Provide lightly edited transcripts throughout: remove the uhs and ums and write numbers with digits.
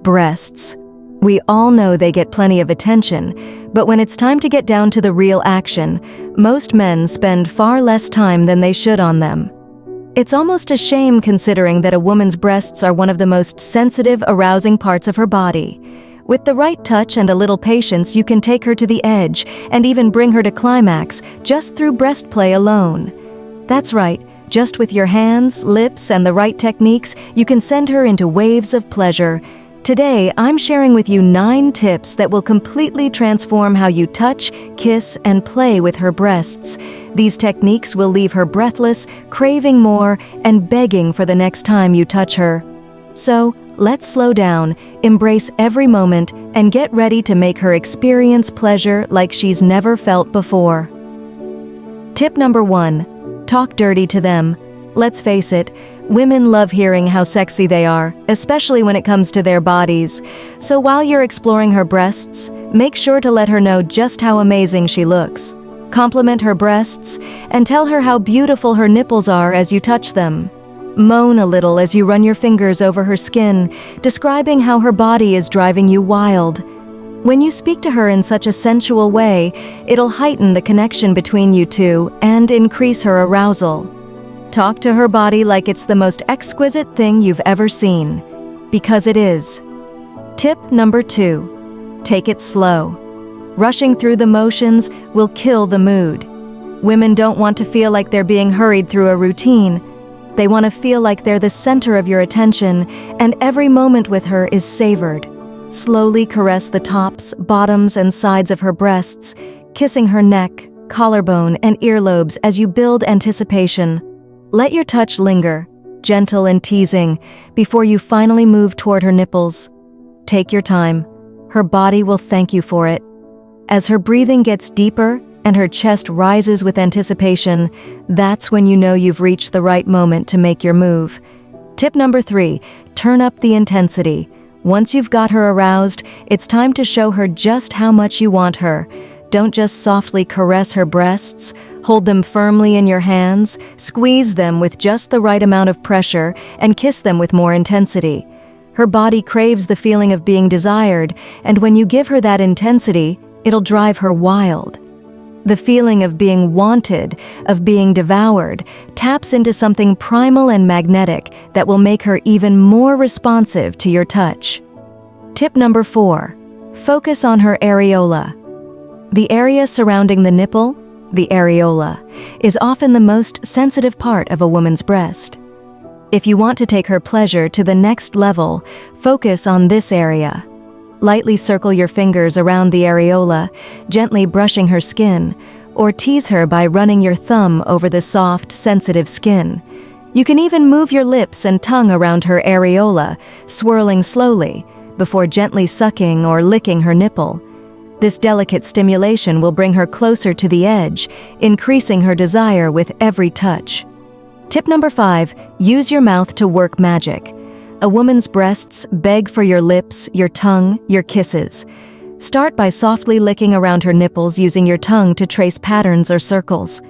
Breasts. We all know they get plenty of attention, but when it's time to get down to the real action, most men spend far less time than they should on them. It's almost a shame considering that a woman's breasts are one of the most sensitive, arousing parts of her body. With the right touch and a little patience, you can take her to the edge and even bring her to climax just through breast play alone. That's right, just with your hands, lips, and the right techniques, you can send her into waves of pleasure. Today, I'm sharing with you 9 tips that will completely transform how you touch, kiss, and play with her breasts. These techniques will leave her breathless, craving more, and begging for the next time you touch her. So, let's slow down, embrace every moment, and get ready to make her experience pleasure like she's never felt before. Tip number 1. Talk dirty to them. Let's face it, women love hearing how sexy they are, especially when it comes to their bodies. So while you're exploring her breasts, make sure to let her know just how amazing she looks. Compliment her breasts and tell her how beautiful her nipples are as you touch them. Moan a little as you run your fingers over her skin, describing how her body is driving you wild. When you speak to her in such a sensual way, it'll heighten the connection between you two and increase her arousal. Talk to her body like it's the most exquisite thing you've ever seen, because it is. Tip number 2. Take it slow. Rushing through the motions will kill the mood. Women don't want to feel like they're being hurried through a routine. They want to feel like they're the center of your attention, and every moment with her is savored. Slowly caress the tops, bottoms, and sides of her breasts, kissing her neck, collarbone, and earlobes as you build anticipation. Let your touch linger, gentle and teasing, before you finally move toward her nipples. Take your time. Her body will thank you for it. As her breathing gets deeper and her chest rises with anticipation, that's when you know you've reached the right moment to make your move. Tip number 3, turn up the intensity. Once you've got her aroused, it's time to show her just how much you want her. Don't just softly caress her breasts, hold them firmly in your hands, squeeze them with just the right amount of pressure, and kiss them with more intensity. Her body craves the feeling of being desired, and when you give her that intensity, it'll drive her wild. The feeling of being wanted, of being devoured, taps into something primal and magnetic that will make her even more responsive to your touch. Tip number 4. Focus on her areola. The area surrounding the nipple, the areola, is often the most sensitive part of a woman's breast. If you want to take her pleasure to the next level, focus on this area. Lightly circle your fingers around the areola, gently brushing her skin, or tease her by running your thumb over the soft, sensitive skin. You can even move your lips and tongue around her areola, swirling slowly, before gently sucking or licking her nipple. This delicate stimulation will bring her closer to the edge, increasing her desire with every touch. Tip number 5, use your mouth to work magic. A woman's breasts beg for your lips, your tongue, your kisses. Start by softly licking around her nipples using your tongue to trace patterns or circles.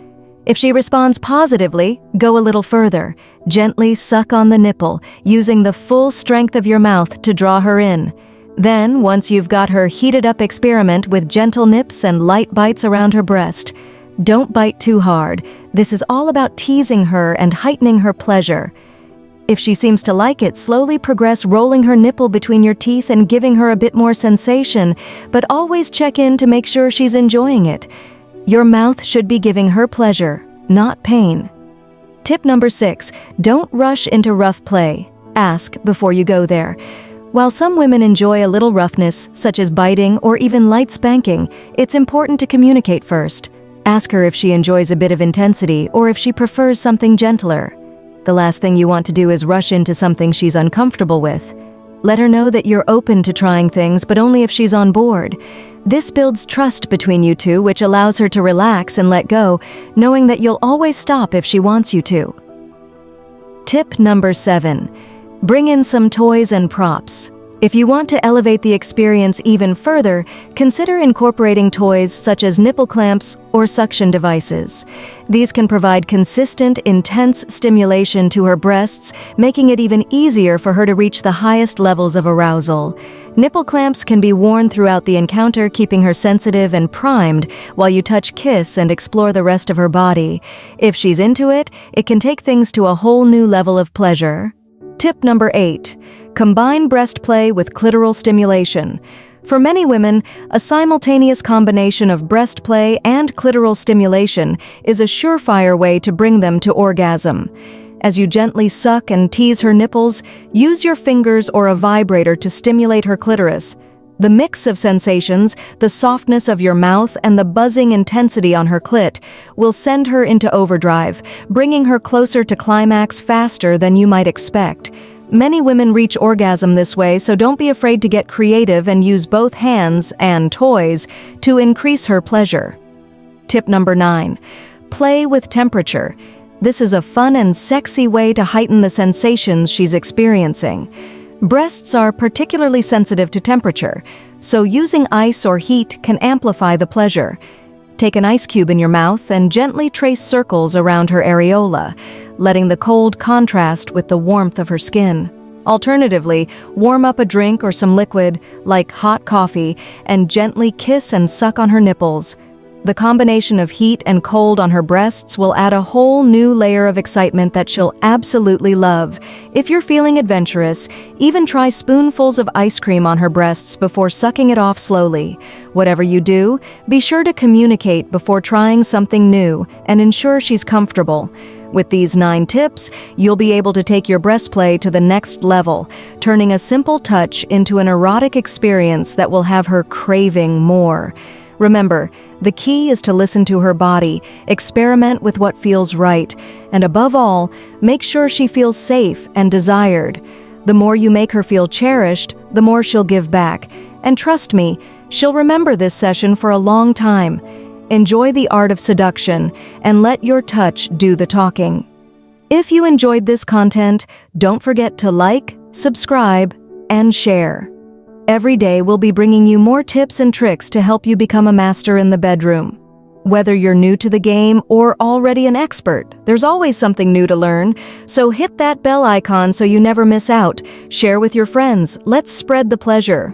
If she responds positively, go a little further. Gently suck on the nipple, using the full strength of your mouth to draw her in. Then, once you've got her heated up, experiment with gentle nips and light bites around her breast. Don't bite too hard. This is all about teasing her and heightening her pleasure. If she seems to like it, slowly progress rolling her nipple between your teeth and giving her a bit more sensation, but always check in to make sure she's enjoying it. Your mouth should be giving her pleasure, not pain. Tip number 6, don't rush into rough play. Ask before you go there. While some women enjoy a little roughness, such as biting or even light spanking, it's important to communicate first. Ask her if she enjoys a bit of intensity or if she prefers something gentler. The last thing you want to do is rush into something she's uncomfortable with. Let her know that you're open to trying things, but only if she's on board. This builds trust between you two, which allows her to relax and let go, knowing that you'll always stop if she wants you to. Tip number 7. Bring in some toys and props. If you want to elevate the experience even further, consider incorporating toys such as nipple clamps or suction devices. These can provide consistent, intense stimulation to her breasts, making it even easier for her to reach the highest levels of arousal. Nipple clamps can be worn throughout the encounter, keeping her sensitive and primed while you touch, kiss, and explore the rest of her body. If she's into it, it can take things to a whole new level of pleasure. Tip number 8. Combine breast play with clitoral stimulation. For many women, a simultaneous combination of breast play and clitoral stimulation is a surefire way to bring them to orgasm. As you gently suck and tease her nipples, use your fingers or a vibrator to stimulate her clitoris. The mix of sensations, the softness of your mouth, and the buzzing intensity on her clit will send her into overdrive, bringing her closer to climax faster than you might expect. Many women reach orgasm this way, so don't be afraid to get creative and use both hands and toys to increase her pleasure. Tip number 9. Play with temperature. This is a fun and sexy way to heighten the sensations she's experiencing. Breasts are particularly sensitive to temperature, so using ice or heat can amplify the pleasure. Take an ice cube in your mouth and gently trace circles around her areola, letting the cold contrast with the warmth of her skin. Alternatively, warm up a drink or some liquid, like hot coffee, and gently kiss and suck on her nipples. The combination of heat and cold on her breasts will add a whole new layer of excitement that she'll absolutely love. If you're feeling adventurous, even try spoonfuls of ice cream on her breasts before sucking it off slowly. Whatever you do, be sure to communicate before trying something new and ensure she's comfortable. With these 9 tips, you'll be able to take your breast play to the next level, turning a simple touch into an erotic experience that will have her craving more. Remember, the key is to listen to her body, experiment with what feels right, and above all, make sure she feels safe and desired. The more you make her feel cherished, the more she'll give back. And trust me, she'll remember this session for a long time. Enjoy the art of seduction and let your touch do the talking. If you enjoyed this content, don't forget to like, subscribe, and share. Every day we'll be bringing you more tips and tricks to help you become a master in the bedroom. Whether you're new to the game or already an expert, there's always something new to learn. So hit that bell icon so you never miss out. Share with your friends. Let's spread the pleasure.